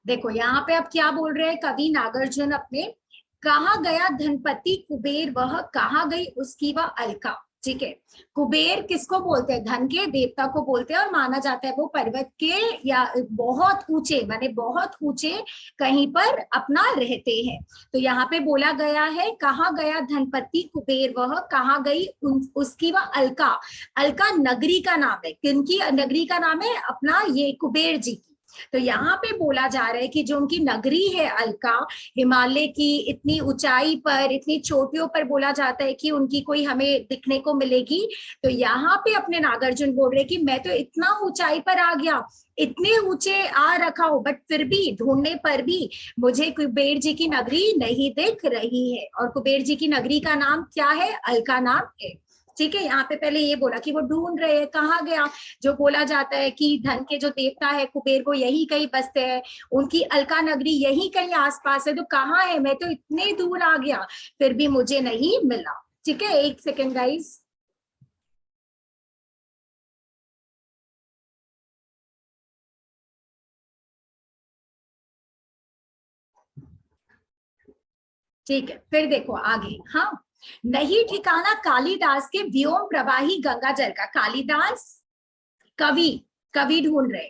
देखो यहाँ पे अब क्या बोल रहे हैं कवि नागार्जुन अपने, कहाँ गया धनपति कुबेर वह, कहाँ गई उसकी वह अलका। ठीक है, कुबेर किसको बोलते हैं, धन के देवता को बोलते हैं, और माना जाता है वो पर्वत के या बहुत ऊंचे, माने बहुत ऊंचे कहीं पर अपना रहते हैं। तो यहाँ पे बोला गया है कहाँ गया धनपति कुबेर वह, कहाँ गई उसकी वह अलका। अलका नगरी का नाम है, किनकी नगरी का नाम है, अपना ये कुबेर जी की। तो यहाँ पे बोला जा रहा है कि जो उनकी नगरी है अलका, हिमालय की इतनी ऊंचाई पर, इतनी चोटियों पर बोला जाता है कि उनकी कोई हमें दिखने को मिलेगी। तो यहाँ पे अपने नागार्जुन बोल रहे कि मैं तो इतना ऊंचाई पर आ गया, इतने ऊंचे आ रखा हूं, बट फिर भी ढूंढने पर भी मुझे कुबेर जी की नगरी नहीं दिख रही है। और कुबेर जी की नगरी का नाम क्या है, अलका नाम है। ठीक है, यहाँ पे पहले ये बोला कि वो ढूंढ रहे हैं कहाँ गया, जो बोला जाता है कि धन के जो देवता है कुबेर को यही कहीं बसते हैं, उनकी अलका नगरी यही कहीं आसपास है, तो कहाँ है, मैं तो इतने दूर आ गया फिर भी मुझे नहीं मिला। ठीक है, एक सेकेंड गाइस। ठीक है, फिर देखो आगे। हाँ, नहीं ठिकाना कालिदास के व्योम प्रवाही गंगा जल का। कालिदास कवि, कवि ढूंढ रहे।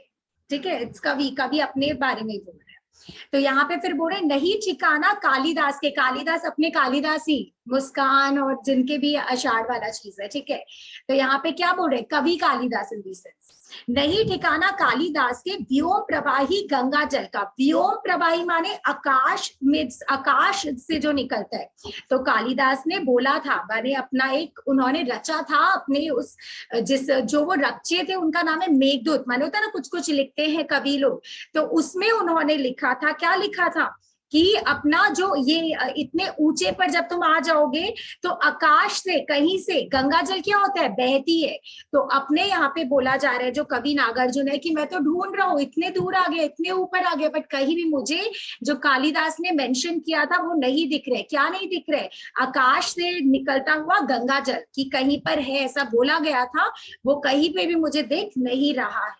ठीक है, इट्स कवि, कवि अपने बारे में बोल रहे हैं। तो यहाँ पे फिर बोल रहे नहीं ठिकाना कालिदास के, कालिदास अपने कालिदास ही, मुस्कान और जिनके भी अषाढ़ वाला चीज है। ठीक है, तो यहाँ पे क्या बोल रहे, कवि कालिदास इन दी सेंस, नहीं ठिकाना कालिदास के व्योम प्रवाही गंगा जल का। व्योम प्रवाही माने आकाश में, आकाश से जो निकलता है। तो कालिदास ने बोला था, माने अपना एक उन्होंने रचा था अपने उस, जिस जो वो रचे थे उनका नाम है मेघदूत, माने होता है ना कुछ कुछ लिखते हैं कवि लोग, तो उसमें उन्होंने लिखा था, क्या लिखा था कि अपना जो ये इतने ऊंचे पर जब तुम आ जाओगे तो आकाश से कहीं से गंगा जल क्या होता है, बहती है। तो अपने यहाँ पे बोला जा रहा है जो कवि नागार्जुन है कि मैं तो ढूंढ रहा हूँ, इतने दूर आ गया, इतने ऊपर आ गया, बट कहीं भी मुझे जो कालिदास ने मेंशन किया था वो नहीं दिख रहे। क्या नहीं दिख रहे, आकाश से निकलता हुआ गंगा जल की कहीं पर है, ऐसा बोला गया था, वो कहीं पे भी मुझे दिख नहीं रहा है।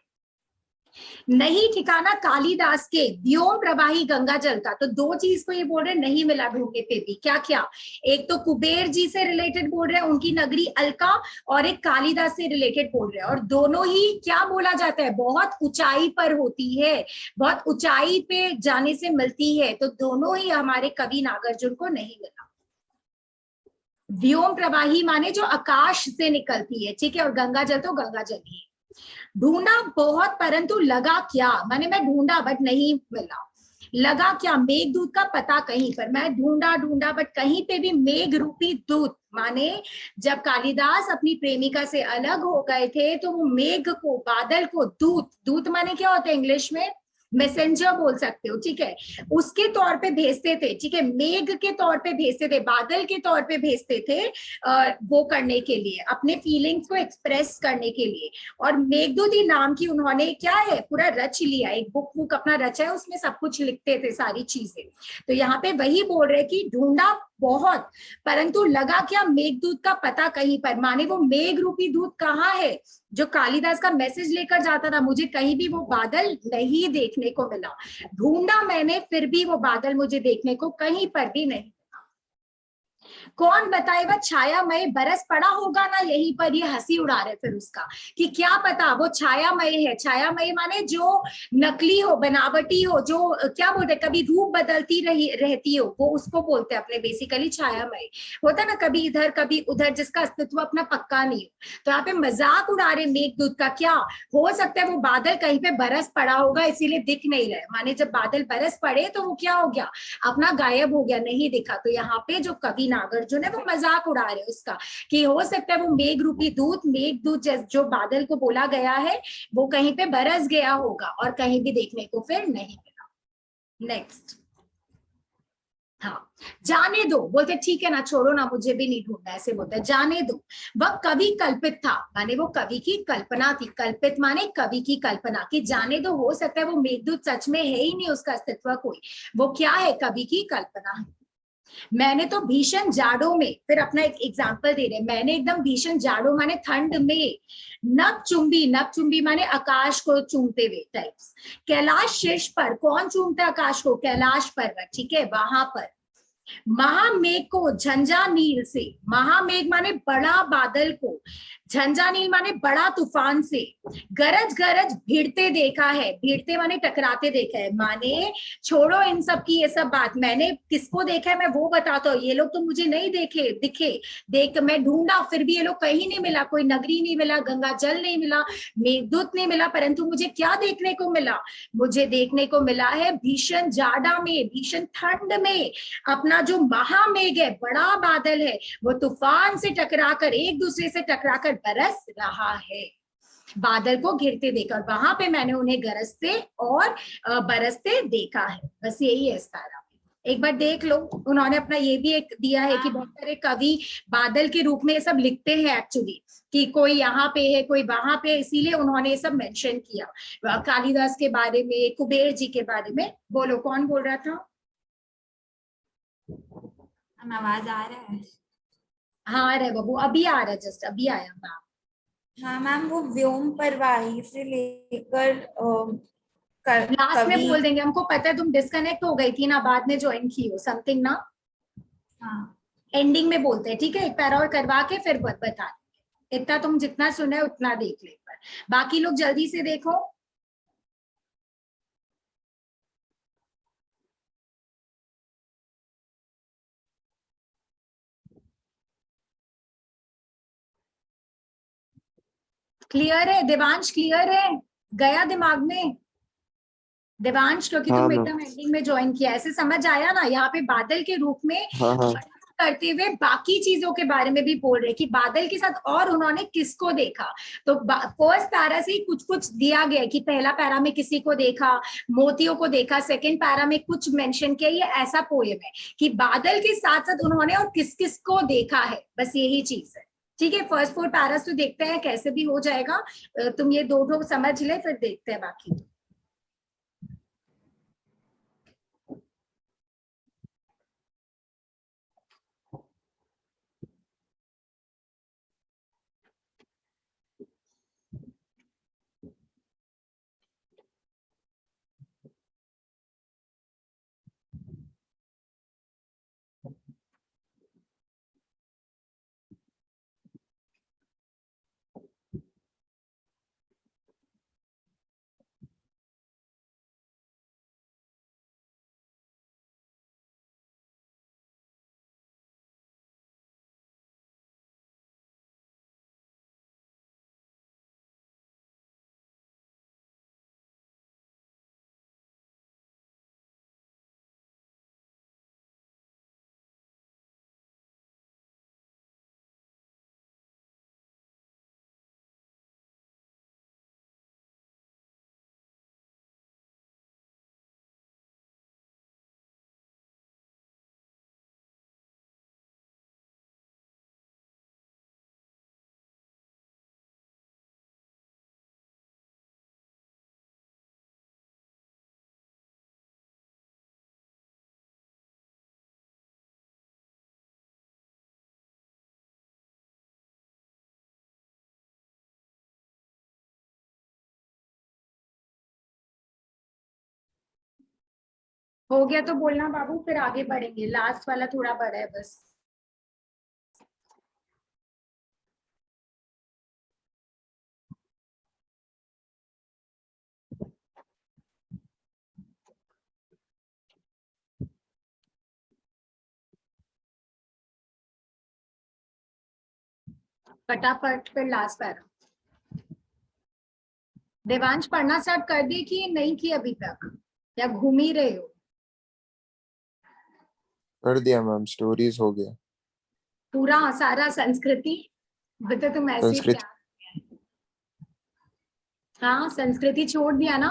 नहीं ठिकाना कालिदास के व्योम प्रवाही गंगा जल का। तो दो चीज को ये बोल रहे नहीं मिला ढूंढने पे भी, क्या क्या, एक तो कुबेर जी से रिलेटेड बोल रहे हैं उनकी नगरी अलका, और एक कालिदास से रिलेटेड बोल रहे हैं, और दोनों ही क्या बोला जाता है, बहुत ऊंचाई पर होती है, बहुत ऊंचाई पे जाने से मिलती है। तो दोनों ही हमारे कवि नागार्जुन को नहीं मिला। व्योम प्रवाही माने जो आकाश से निकलती है, ठीक है, और गंगा जल तो गंगा जल ही। ढूंढा बहुत परंतु लगा क्या, माने मैं ढूंढा बट नहीं मिला। लगा क्या, मेघदूत का पता कहीं पर, मैं ढूंढा ढूंढा बट कहीं पे भी मेघ रूपी दूत, माने जब कालिदास अपनी प्रेमिका से अलग हो गए थे तो वो मेघ को, बादल को, दूत, दूत माने क्या होता है इंग्लिश में, मैसेंजर बोल सकते हो। ठीक है, उसके तौर पे भेजते थे, ठीक है, मेघ के तौर पे भेजते थे, बादल के तौर पे भेजते थे, वो करने के लिए, अपने फीलिंग्स को एक्सप्रेस करने के लिए। और मेघदूत ही नाम की उन्होंने क्या है पूरा रच लिया, एक बुक बुक अपना रचा है, उसमें सब कुछ लिखते थे सारी चीजें। तो यहाँ पे वही बोल रहे कि ढूंढा बहुत परंतु लगा क्या, मेघदूत का पता कहीं पर, माने वो मेघ रूपी दूत कहाँ है जो कालिदास का मैसेज लेकर जाता था, मुझे कहीं भी वो बादल नहीं देखने को मिला। ढूंढा मैंने फिर भी वो बादल मुझे देखने को कहीं पर भी नहीं। कौन बताए वह छायामय बरस पड़ा होगा ना यहीं पर, ये हंसी उड़ा रहे फिर उसका कि क्या पता वो छायामय है। छायामय माने जो नकली हो, बनावटी हो, जो क्या बोलते हैं कभी रूप बदलती रही रहती हो, वो उसको बोलते हैं अपने बेसिकली छायामय। होता ना कभी इधर कभी उधर, जिसका अस्तित्व अपना पक्का नहीं हो। तो यहाँ पे मजाक उड़ा रहे मेघदूत का, क्या हो सकता है वो बादल कहीं पे बरस पड़ा होगा इसीलिए दिख नहीं रहा, माने जब बादल बरस पड़े तो वो क्या हो गया, अपना गायब हो गया, नहीं दिखा। तो यहाँ पे जो कवि नागार्जुन है वो मजाक उड़ा रहे उसका कि हो सकता है वो मेघ रूपी दूत, मेघदूत जो बादल को बोला गया है वो कहीं पे बरस गया होगा और कहीं भी देखने को फिर नहीं मिला। नेक्स्ट। हाँ, जाने दो, बोलते ठीक है ना, छोड़ो ना, मुझे भी नहीं ढूंढना, ऐसे बोलते जाने दो। वह कवि कल्पित था, माने वो कवि की कल्पना थी, कल्पित माने कवि की कल्पना कि जाने दो, हो सकता है वो मेघदूत सच में है ही नहीं, उसका अस्तित्व कोई, वो क्या है, कवि की कल्पना है। मैंने तो भीषण जाड़ों में, फिर अपना एक एग्जांपल दे रहे, मैंने एकदम भीषण जाड़ों माने ठंड में नभ चुंबी माने आकाश को चूमते हुए टाइप्स। कैलाश शीर्ष पर, कौन चूमता आकाश को? कैलाश पर्वत, ठीक है, वहां पर। महामेघ को झंझा नील से, महामेघ माने बड़ा बादल को, झंझा नील माने बड़ा तूफान से, गरज गरज भिड़ते देखा है, भिड़ते माने टकराते देखा है, माने छोड़ो इन सब की ये सब बात, मैंने किसको देखा है मैं वो बताता हूँ, ये लोग तो मुझे नहीं देखे दिखे, देख मैं ढूंढा फिर भी ये लोग कहीं नहीं मिला, कोई नगरी नहीं मिला, गंगा जल नहीं मिला, मेघदूत नहीं मिला, परंतु मुझे क्या देखने को मिला? मुझे देखने को मिला है भीषण जाड़ा में, भीषण ठंड में अपना जो महामेघ है, बड़ा बादल है, वो तूफान से टकराकर, एक दूसरे से टकराकर बरस रहा है, बादल को घिरते देखा, और वहां पे मैंने उन्हें गरजते और बरसते देखा है। बस यही है इस पैरा में, एक बार देख लो। उन्होंने अपना ये भी एक दिया है कि बहुत सारे कवि बादल के रूप में ये सब लिखते हैं एक्चुअली, कि कोई यहाँ पे है कोई वहां पे, इसीलिए उन्होंने ये सब मेंशन किया, कालिदास के बारे में, कुबेर जी के बारे में। बोलो कौन बोल रहा था? हम आवाज आ रहा है? हाँ रे बाबू, अभी आ रहा है, जस्ट अभी आया मैम। हाँ मैम, वो व्योम परवाही से लेकर लास्ट में कवि। बोल देंगे, हमको पता है तुम डिस्कनेक्ट हो गई थी ना, बाद में ज्वाइन की हो समथिंग ना, हाँ एंडिंग में बोलते हैं, ठीक है, एक पैरा और करवा के फिर बता देंगे। इतना तुम जितना सुना है उतना देख ले एक बार, बाकी लोग जल्दी से देखो। क्लियर है देवांश? क्लियर है? गया दिमाग में देवांश? क्योंकि हाँ तुम मैम। एकदम एंडिंग में ज्वाइन किया, ऐसे समझ आया ना? यहाँ पे बादल के रूप में हाँ हाँ। करते हुए बाकी चीजों के बारे में भी बोल रहे कि बादल के साथ और उन्होंने किसको देखा। तो फर्स्ट पैरा से ही कुछ कुछ दिया गया कि पहला पैरा में किसी को देखा, मोतियों को देखा, सेकंड पैरा में कुछ मेंशन किया, ये ऐसा पोएम है कि बादल के साथ साथ उन्होंने और किस किस को देखा है, बस यही चीज है। ठीक है, फर्स्ट 4 पैरास तो देखते हैं कैसे भी हो जाएगा, तुम ये दो समझ ले, फिर देखते हैं बाकी। हो गया तो बोलना बाबू, फिर आगे बढ़ेंगे, लास्ट वाला थोड़ा बड़ा है बस। फटाफट फिर लास्ट पैरा। देवांश पढ़ना स्टार्ट कर दी कि नहीं की अभी तक, या घूम ही रहे हो? कर दिया मैम, स्टोरीज हो गया। पूरा सारा संस्कृति? बता तुम ऐसे ही संस्कृत। प्यार। हाँ संस्कृति छोड़ दिया ना?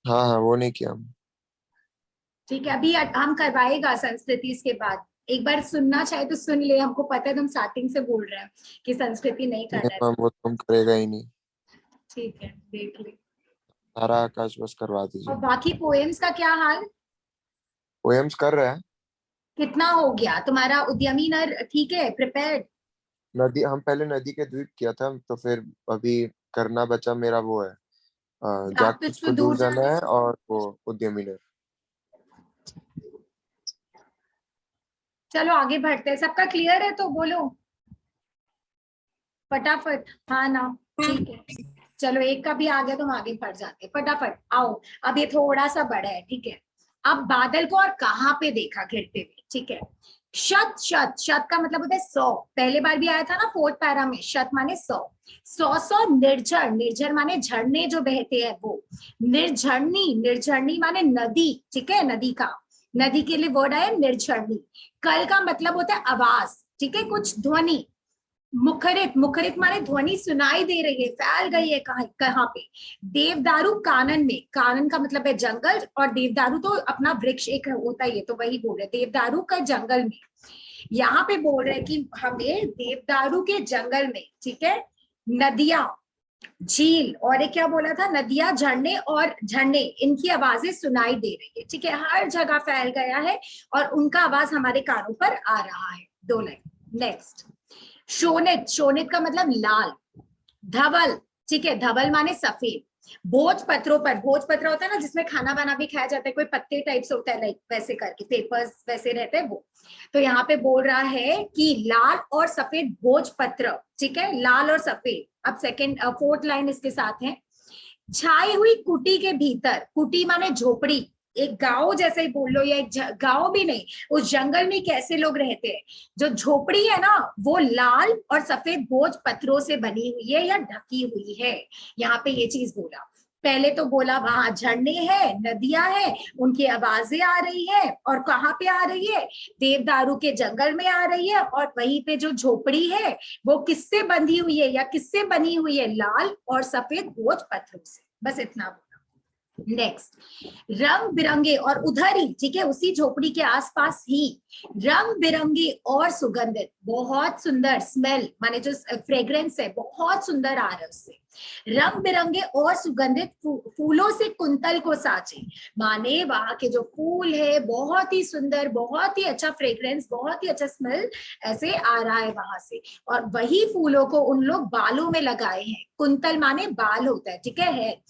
हाँ हाँ, वो नहीं किया। ठीक है, अभी हम करवाएगा संस्कृति इसके बाद, एक बार सुनना चाहे तो सुन ले, हमको पता है तुम स्टार्टिंग से बोल रहे हैं कि संस्कृति नहीं नहीं करना है। मैम, वो तुम करेगा ही नहीं। ठीक है देख ले। सारा आकाश बस करवा और दीजिए। बाकी पोएम्स का क्या हाल? पोएम्स कर रहा है। कितना हो गया तुम्हारा उद्यमी नर? ठीक है, प्रिपेयर्ड? नदी, हम पहले नदी के द्वीप किया था, तो फिर अभी करना बचा मेरा वो है, जा अब कुछ तो को दूर दूर जाना जाना है, और वो उद्यमी नगर। चलो आगे बढ़ते हैं। सबका क्लियर है तो बोलो फटाफट, हाँ ना? ठीक है, चलो एक का भी आ गया तो हम आगे बढ़ जाते हैं। फटाफट आओ, अब ये थोड़ा सा बड़ा है, ठीक है। अब बादल को और कहाँ पे देखा घिरते हुए, ठीक है। शत, शत, शत का मतलब होता है 100। पहले बार भी आया था ना फोर्थ पैरा में, शत माने 100। 100 निर्झर, निर्झर माने झरने जो बहते हैं वो। निर्झरनी, निर्झरनी माने नदी, ठीक है, नदी का, नदी के लिए वर्ड आया निर्झरनी। कल का मतलब होता है आवाज, ठीक है, कुछ ध्वनि। मुखरित, मुखरित माने ध्वनि सुनाई दे रही है, फैल गई है कहाँ कहाँ पे। देवदारू कानन में, कानन का मतलब है जंगल, और देवदारू तो अपना वृक्ष एक होता ही है, तो वही बोल रहे देवदारू का जंगल में। यहाँ पे बोल रहे कि हमें देवदारू के जंगल में, ठीक है, नदियां, झील, और एक क्या बोला था, नदियां, झरने और झरने, इनकी आवाजें सुनाई दे रही है, ठीक है, हर जगह फैल गया है और उनका आवाज हमारे कानों पर आ रहा है। 2 लाइन। नेक्स्ट, शोणित, शोणित का मतलब लाल। धवल, ठीक है, धवल माने सफेद। भोजपत्रों पर, भोजपत्र होता है ना जिसमें खाना वाना भी खाया जाता है, कोई पत्ते टाइप से होता है, लाइक वैसे करके पेपर्स वैसे रहते हैं वो। तो यहाँ पे बोल रहा है कि लाल और सफेद भोजपत्र, ठीक है, लाल और सफेद। अब सेकंड फोर्थ लाइन इसके साथ है। छाई हुई कुटी के भीतर, कुटी माने झोपड़ी, एक गांव जैसे ही बोल लो, या एक गांव भी नहीं, उस जंगल में कैसे लोग रहते हैं, जो झोपड़ी है ना वो लाल और सफेद भोज पत्थरों से बनी हुई है या ढकी हुई है। यहाँ पे ये चीज बोला। पहले तो बोला वहां झरने हैं, नदियां हैं, उनकी आवाजें आ रही है, और कहाँ पे आ रही है, देवदारू के जंगल में आ रही है, और वहीं पे जो झोपड़ी है वो किससे बंधी हुई है या किससे बनी हुई है, लाल और सफेद भोज पत्थरों से। बस इतना बोला। नेक्स्ट, रंग बिरंगे, और उधर ही, ठीक है, उसी झोपड़ी के आसपास ही रंग बिरंगे और सुगंधित, बहुत सुंदर स्मेल माने जो फ्रेग्रेंस है बहुत सुंदर आ रहा है उससे। रंग बिरंगे और सुगंधित फूलों से कुंतल को साजे, माने वहां के जो फूल है बहुत ही सुंदर, बहुत ही अच्छा फ्रेग्रेंस, बहुत ही अच्छा स्मेल ऐसे आ रहा है वहां से। और वही फूलों को उन लोग बालों में लगाए हैं। कुंतल माने बाल होता है, ठीक है।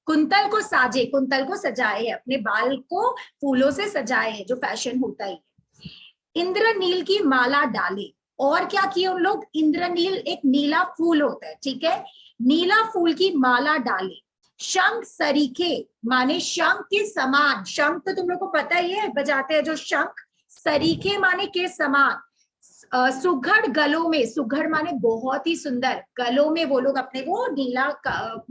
कुंतल को साजे, कुंतल को सजाए है, अपने बाल को फूलों से सजाए है, जो फैशन होता ही है। इंद्रनील की माला डाले, और क्या किए उन लोग, इंद्रनील एक नीला फूल होता है, ठीक है, नीला फूल की माला डाले। शंख सरीखे माने शंख के समान, शंख तो तुम लोग को पता ही है, बजाते हैं जो शंख। सरीखे माने के समान। सुघड़ गलों में, सुघड़ माने बहुत ही सुंदर, गलों में वो लोग अपने वो नीला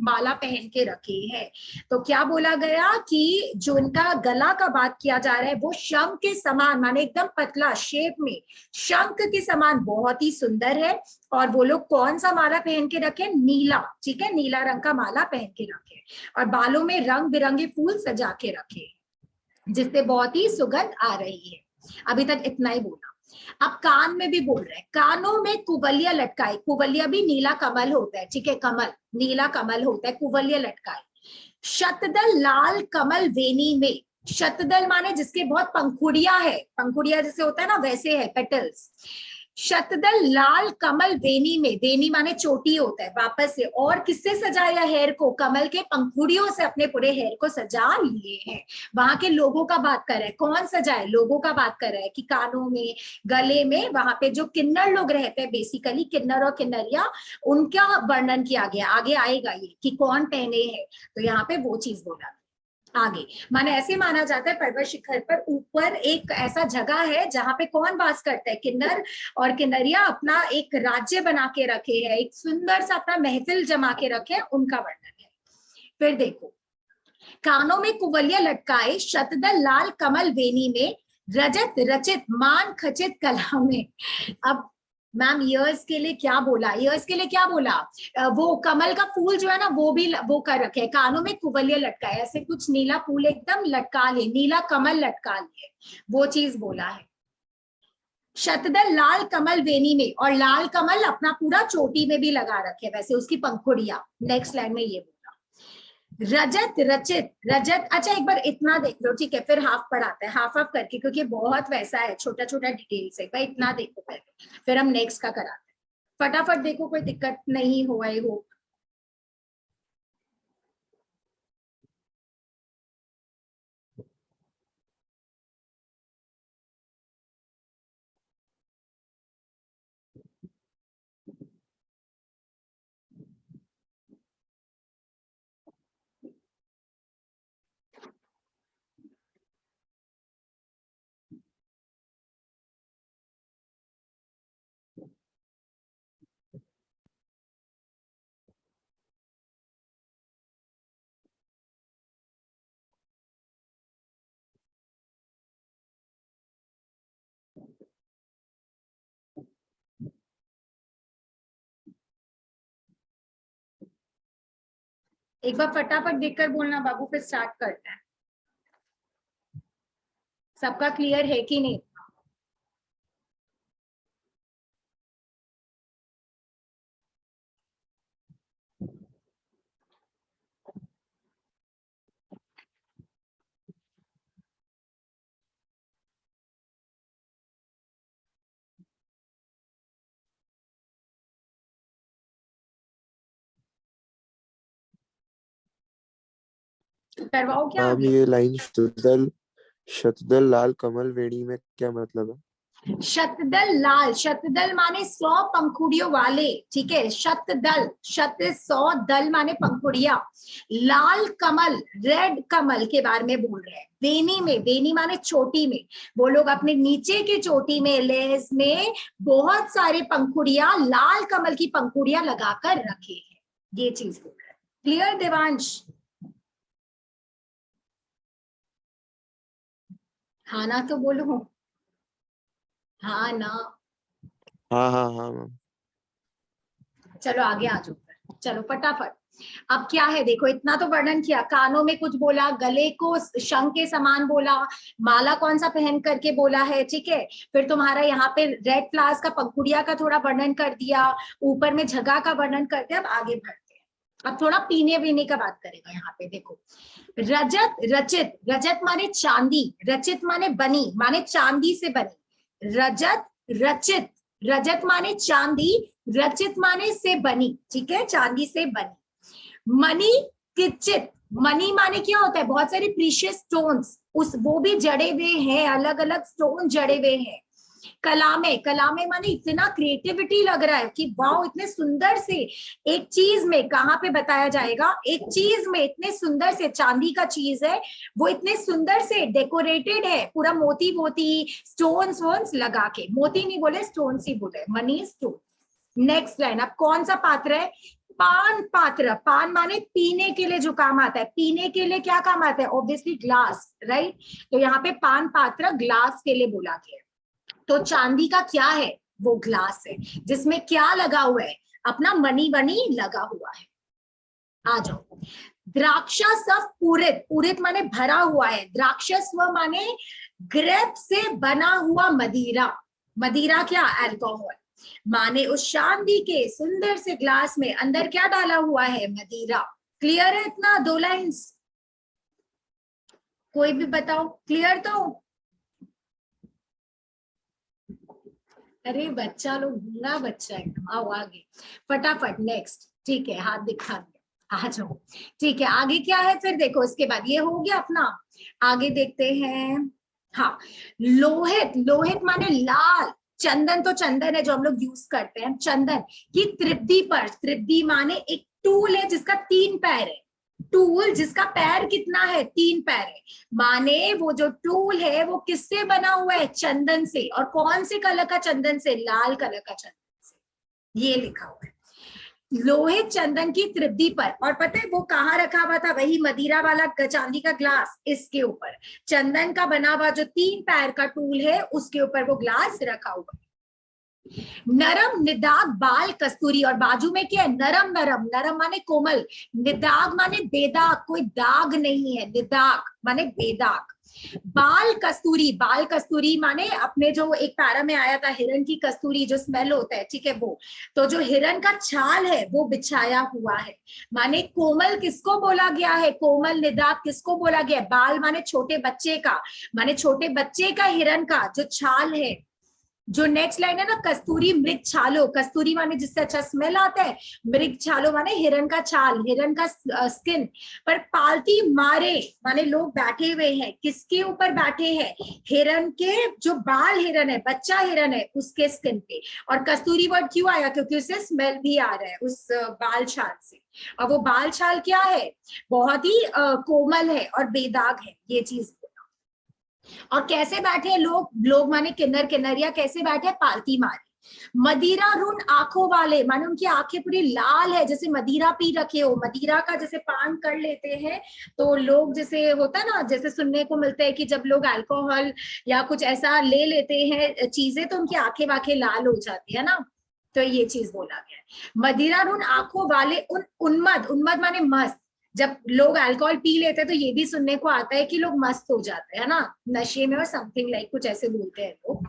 माला पहन के रखे हैं। तो क्या बोला गया कि जो उनका गला का बात किया जा रहा है वो शंख के समान माने एकदम पतला शेप में, शंख के समान बहुत ही सुंदर है। और वो लोग कौन सा माला पहन के रखे, नीला, ठीक है, नीला रंग का माला पहन के रखे, और बालों में रंग बिरंगे फूल सजा के रखे, जिससे बहुत ही सुगंध आ रही है। अभी तक इतना ही बोला। अब कान में भी बोल रहे हैं, कानों में कुवलिया लटकाए, कुवलिया भी नीला कमल होता है, ठीक है, कमल नीला कमल होता है, कुवलिया लटकाए। शतदल लाल कमल वेनी में, शतदल माने जिसके बहुत पंखुड़िया है, पंखुड़िया जैसे होता है ना वैसे है, पेटल्स। शतदल लाल कमल वेनी में, वेनी माने चोटी होता है, वापस से, और किससे सजाया हेयर को, कमल के पंखुड़ियों से अपने पूरे हेयर को सजा लिए हैं। वहां के लोगों का बात कर रहा है, कौन सजाए, लोगों का बात कर रहा है कि कानों में, गले में, वहां पे जो किन्नर लोग रहते हैं, बेसिकली किन्नर और किन्नरिया, उनका वर्णन किया गया। आगे आएगा ये कि कौन पहने हैं, तो यहाँ पे वो चीज बोला आगे। माने ऐसे माना जाता है पर्वत शिखर पर ऊपर एक ऐसा जगह है जहां पे कौन वास करता है, किन्नर और किन्नरिया अपना एक राज्य बना के रखे हैं, एक सुंदर सा अपना महफिल जमा के रखे, उनका वर्णन है। फिर देखो, कानों में कुवलिया लटकाए, शतदल लाल कमल वेनी में, रजत रचित मान खचित कला में। अब मैम ईयर्स के लिए क्या बोला, ईयर्स के लिए क्या बोला, वो कमल का फूल जो है ना वो भी वो कर रखे, कानों में कुवलिया लटकाए, ऐसे कुछ नीला फूल एकदम लटका ले, नीला कमल लटका लिए, वो चीज बोला है। शतदल लाल कमल वेनी में, और लाल कमल अपना पूरा चोटी में भी लगा रखे, वैसे उसकी पंखुड़िया। नेक्स्ट लाइन में ये बोला, रजत रचित रजत। अच्छा एक बार इतना देख लो, ठीक है, फिर हाफ पढ़ाते हैं, हाफ हाफ करके, क्योंकि बहुत वैसा है, छोटा छोटा डिटेल्स है। भाई इतना देखो पहले, फिर हम नेक्स्ट का कराते हैं। फटाफट देखो, कोई दिक्कत नहीं हो, आई होप। एक बार फटाफट देखकर बोलना बाबू, फिर स्टार्ट करते हैं। सबका क्लियर है कि नहीं? करवाओ क्या मैम आगे? ये लाइन शतदल शतदल लाल कमल वेणी में क्या मतलब है? शतदल लाल, शतदल माने 100 पंखुड़ियों वाले, ठीक है। शतदल, शत 100, दल माने पंखुड़िया, लाल कमल रेड कमल के बारे में बोल रहे हैं। वेनी में, वेनी माने चोटी में, वो लोग अपने नीचे की चोटी में, लेस में बहुत सारे पंखुड़िया, लाल कमल की पंखुड़िया लगाकर रखे हैं, ये चीज बोल रहे हैं। क्लियर देवांश? हाँ ना तो बोलो, हाँ ना। हाँ हाँ हाँ मैम। चलो आगे आ जाओ, चलो फटाफट। अब क्या है देखो, इतना तो वर्णन किया, कानों में कुछ बोला, गले को शंख के समान बोला, माला कौन सा पहन करके बोला है, ठीक है। फिर तुम्हारा यहाँ पे रेड फ्लावर्स का, पंखुड़िया का थोड़ा वर्णन कर दिया, ऊपर में झगा का वर्णन कर दिया। अब आगे बढ़ते हैं, अब थोड़ा पीने वीने का बात करेगा। यहाँ पे देखो, रजत रचित, रजत माने चांदी, रचित माने बनी, माने चांदी से बनी। रजत रचित, रजत माने चांदी, रचित माने से बनी, ठीक है, चांदी से बनी। मणि किंचित, मणि माने क्या होता है? बहुत सारे प्रीशियस स्टोन्स, उस वो भी जड़े हुए हैं, अलग अलग स्टोन जड़े हुए हैं। कलामे, कलामे माने इतना क्रिएटिविटी लग रहा है कि वाओ, इतने सुंदर से एक चीज में, कहाँ पे बताया जाएगा, एक चीज में इतने सुंदर से, चांदी का चीज है वो, इतने सुंदर से डेकोरेटेड है, पूरा मोती मोती स्टोन्स वोन्स लगा के। मोती नहीं बोले, स्टोन्स ही बोले, मनी स्टोन। नेक्स्ट लाइन, अब कौन सा पात्र है? पान पात्र, पान माने पीने के लिए जो काम आता है, पीने के लिए क्या काम आता है? Obviously glass, right. तो यहाँ पे पान पात्र ग्लास के लिए बोला गया। तो चांदी का क्या है? वो ग्लास है, जिसमें क्या लगा हुआ है? अपना मनी वनी लगा हुआ है। आ जाओ। द्राक्षास्व पूरित, पूरित माने भरा हुआ है, द्राक्षस्व माने ग्रेप से बना हुआ मदिरा, मदिरा क्या? अल्कोहल। माने उस चांदी के सुंदर से ग्लास में अंदर क्या डाला हुआ है? मदिरा। क्लियर है इतना? 2 लाइंस कोई भी बताओ, क्लियर तो? अरे बच्चा लोग, गूंगा बच्चा है। आओ आगे फटाफट, नेक्स्ट, ठीक है, हाथ दिखा दिया, आ जाओ। ठीक है, आगे क्या है फिर देखो, इसके बाद ये हो गया अपना, आगे देखते हैं। हाँ, लोहित, लोहित माने लाल, चंदन तो चंदन है जो हम लोग यूज करते हैं, चंदन की तृप्ति पर, तृप्ति माने एक टूल है जिसका 3 पैर है, टूल जिसका पैर कितना है? 3 पैर है। माने वो जो टूल है वो किससे बना हुआ है? चंदन से। और कौन से कलर का चंदन से? लाल कलर का चंदन से। ये लिखा हुआ है लोहित चंदन की तृप्ति पर। और पता है वो कहाँ रखा हुआ था? वही मदिरा वाला चांदी का ग्लास, इसके ऊपर चंदन का बना हुआ जो 3 पैर का टूल है, उसके ऊपर वो ग्लास रखा हुआ है। नरम निदाग बाल कस्तूरी, और बाजू में क्या है, नरम नरम, नरम माने कोमल, निदाग माने बेदाग, कोई दाग नहीं है, निदाग माने बेदाग। बाल कस्तूरी, बाल कस्तूरी माने अपने जो एक पैरा में आया था हिरन की कस्तूरी जो स्मेल होता है, ठीक है वो, तो जो हिरन का छाल है वो बिछाया हुआ है, माने कोमल किसको बोला गया है, कोमल निदाग किसको बोला गया है, बाल माने छोटे बच्चे का, माने छोटे बच्चे का हिरन का जो छाल है। जो नेक्स्ट लाइन है ना, कस्तूरी मृग छालो, कस्तूरी माने जिससे अच्छा स्मेल आता है, मृग छालो माने हिरन का छाल, हिरन का स्किन। पर पालती मारे माने लोग बैठे हुए हैं, किसके ऊपर बैठे हैं, हिरन के जो बाल हिरन है, बच्चा हिरन है उसके स्किन पे। और कस्तूरी वर्ड क्यों आया, क्योंकि उससे स्मेल भी आ रहा है उस बाल छाल से, और वो बाल छाल क्या है, बहुत ही कोमल है और बेदाग है, ये चीज। और कैसे बैठे हैं लोग, लोग माने किन्नर किन्नरिया कैसे बैठे, पालती मारे। मदिरा रून आंखों वाले, माने उनकी आंखें पूरी लाल है, जैसे मदिरा पी रखे हो, मदिरा का जैसे पान कर लेते हैं तो लोग, जैसे होता है ना, जैसे सुनने को मिलता है कि जब लोग अल्कोहल या कुछ ऐसा ले लेते हैं चीजें तो उनकी आंखें वाखें लाल हो जाती है ना, तो ये चीज बोला गया है। मदिरा रून आंखों वाले उन उन्मद, उन्मद माने मस्त, जब लोग अल्कोहल पी लेते हैं तो ये भी सुनने को आता है कि लोग मस्त हो जाते हैं ना, नशे में, और समथिंग लाइक कुछ ऐसे बोलते हैं लोग।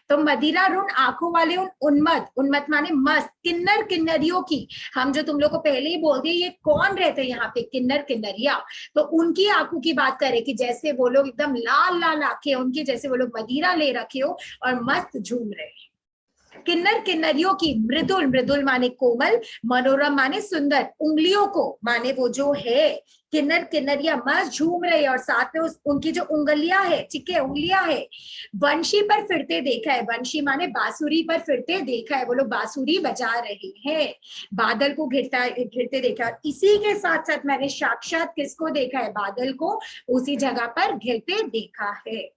तो मदिरा रून आंखों वाले उन उन्मद, उन्मद माने मस्त, किन्नर किन्नरियों की, हम जो तुम लोग को पहले ही बोल दिए ये कौन रहते हैं यहाँ पे, किन्नर किन्नरिया, तो उनकी आंखों की बात करें कि जैसे वो लोग एकदम लाल लाल आंखें उनकी, जैसे वो लोग मदिरा ले रखे हो और मस्त झूम रहे हैं। किन्नर किन्नरियों की, मृदुल, मृदुल माने कोमल, मनोरम माने सुंदर, उंगलियों को माने वो जो है, किन्नर किन्नरिया मस्त झूम रहे हैं और साथ में उनकी जो उंगलियां है, ठीक है, उंगलियां है। वंशी पर फिरते देखा है, वंशी माने बांसुरी पर फिरते देखा है, वो लोग बांसुरी बजा रहे हैं। बादल को घिरते देखा, और इसी के साथ साथ मैंने साक्षात किसको देखा है, बादल को उसी जगह पर घिरते देखा है।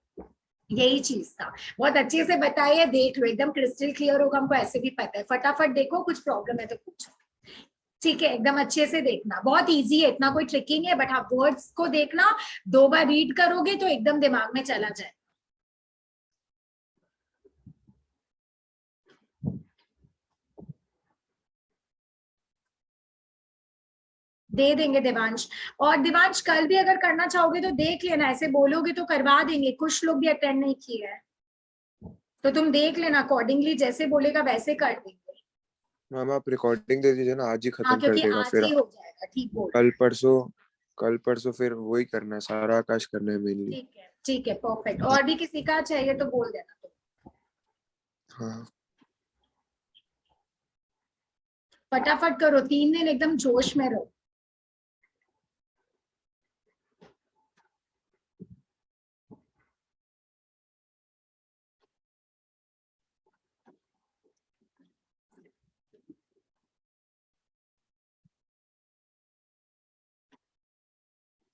यही चीज था, बहुत अच्छे से बताइए, देख लो एकदम क्रिस्टल क्लियर होगा, हमको ऐसे भी पता है, फटाफट देखो, कुछ प्रॉब्लम है तो पूछो, ठीक है, एकदम अच्छे से देखना, बहुत इजी है, इतना कोई ट्रिकी नहीं है, बट आप वर्ड्स को देखना, 2 बार रीड करोगे तो एकदम दिमाग में चला जाए। दे देंगे देवांश, और देवांश कल भी अगर करना चाहोगे तो देख लेना, ऐसे बोलोगे तो करवा देंगे, कुछ लोग भी अटेंड नहीं किए हैं तो तुम देख लेना, अकॉर्डिंगली जैसे बोलेगा वैसे कर देंगे। मैम आप रिकॉर्डिंग दे दीजिए ना, आज ही खत्म कर क्योंकि देगा, आज फिर ही हो जाएगा, ठीक बोल, कल परसों फिर वही करना है, सारा आकाश करना है मेनली। ठीक है, परफेक्ट। और भी किसी का चाहिए तो बोल देना तो। हाँ फटाफट करो, 3 दिन एकदम जोश में रहो।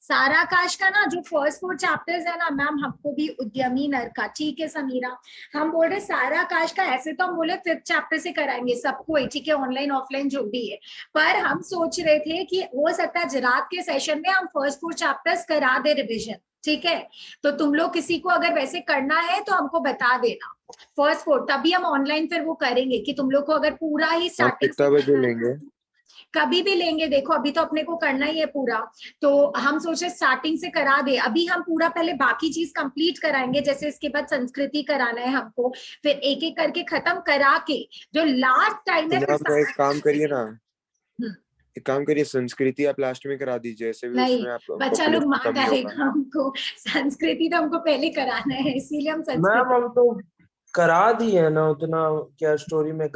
सारा आकाश का ना जो फर्स्ट 4 चैप्टर्स है ना मैम, हमको भी उद्यमी नर का, ठीक है समीरा, हम बोल रहे सारा आकाश का, ऐसे तो हम बोले 5th चैप्टर से कराएंगे सबको ही, ठीक है, ऑनलाइन ऑफलाइन जो भी है, पर हम सोच रहे थे कि हो सकता है रात के सेशन में हम फर्स्ट 4 चैप्टर्स करा दे रिविजन, ठीक है, तो तुम लोग किसी को अगर वैसे करना है तो हमको बता देना फर्स्ट 4, तभी हम ऑनलाइन फिर वो करेंगे कि तुम लोग को अगर पूरा ही स्टार्टिंग कितना बजे लेंगे, कभी भी लेंगे, देखो अभी तो अपने को करना ही है पूरा, तो हम सोचे स्टार्टिंग से करा दे, अभी हम पूरा पहले बाकी चीज कंप्लीट कराएंगे, जैसे इसके बाद संस्कृति कराना है हमको, फिर एक एक करके खत्म करा के जो लास्ट टाइम है, तो एक काम करिए ना, एक काम करिए, संस्कृति आप लास्ट में करा दीजिए, ऐसे भी नहीं उसमें आप बच्चा लोग मार डालेगा हमको, संस्कृति तो हमको पहले कराना है, इसीलिए हम संस्कृति मैम हम तो करा दिए ना, उतना क्या स्टोरी में